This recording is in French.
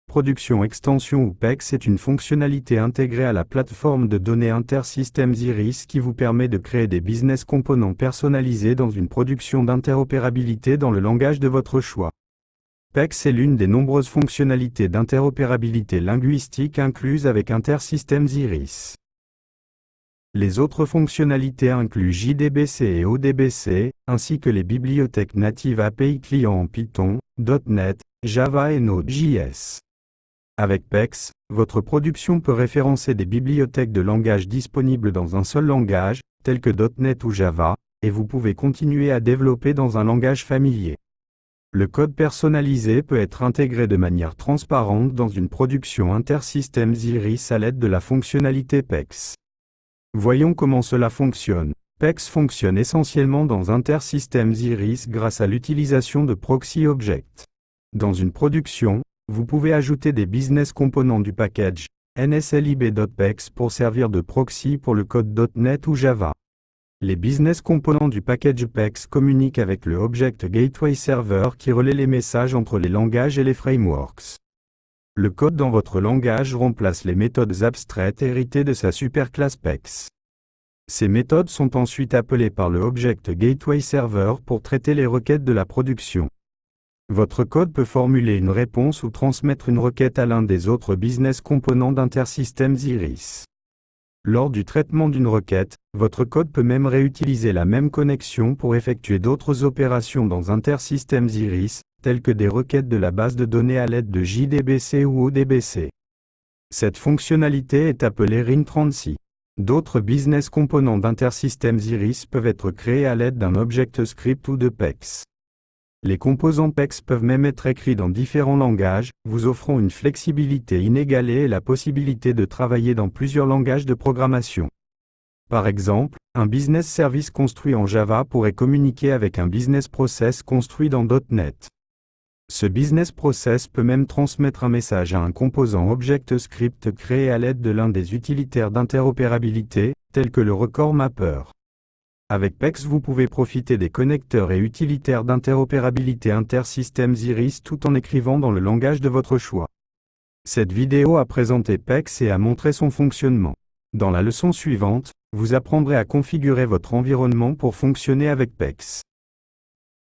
Production Extension ou PEX est une fonctionnalité intégrée à la plateforme de données InterSystems Iris qui vous permet de créer des business components personnalisés dans une production d'interopérabilité dans le langage de votre choix. PEX est l'une des nombreuses fonctionnalités d'interopérabilité linguistique incluses avec InterSystems Iris. Les autres fonctionnalités incluent JDBC et ODBC, ainsi que les bibliothèques natives API client en Python, .NET, Java et Node.js. Avec PEX, votre production peut référencer des bibliothèques de langage disponibles dans un seul langage, tels que .NET ou Java, et vous pouvez continuer à développer dans un langage familier. Le code personnalisé peut être intégré de manière transparente dans une production InterSystems Iris à l'aide de la fonctionnalité PEX. Voyons comment cela fonctionne. PEX fonctionne essentiellement dans InterSystems Iris grâce à l'utilisation de proxy objects. Dans une production, vous pouvez ajouter des business components du package nslib.pex pour servir de proxy pour le code .NET ou Java. Les business components du package PEX communiquent avec le Object Gateway Server qui relaie les messages entre les langages et les frameworks. Le code dans votre langage remplace les méthodes abstraites héritées de sa superclasse PEX. Ces méthodes sont ensuite appelées par le Object Gateway Server pour traiter les requêtes de la production. Votre code peut formuler une réponse ou transmettre une requête à l'un des autres business components d'InterSystems Iris. Lors du traitement d'une requête, votre code peut même réutiliser la même connexion pour effectuer d'autres opérations dans InterSystems Iris, telles que des requêtes de la base de données à l'aide de JDBC ou ODBC. Cette fonctionnalité est appelée ring-transy. D'autres business components d'InterSystems Iris peuvent être créés à l'aide d'un object script ou de PEX. Les composants PEX peuvent même être écrits dans différents langages, vous offrant une flexibilité inégalée et la possibilité de travailler dans plusieurs langages de programmation. Par exemple, un business service construit en Java pourrait communiquer avec un business process construit dans .NET. Ce business process peut même transmettre un message à un composant object script créé à l'aide de l'un des utilitaires d'interopérabilité, tels que le record mapper. Avec PEX vous pouvez profiter des connecteurs et utilitaires d'interopérabilité InterSystems Iris tout en écrivant dans le langage de votre choix. Cette vidéo a présenté PEX et a montré son fonctionnement. Dans la leçon suivante, vous apprendrez à configurer votre environnement pour fonctionner avec PEX.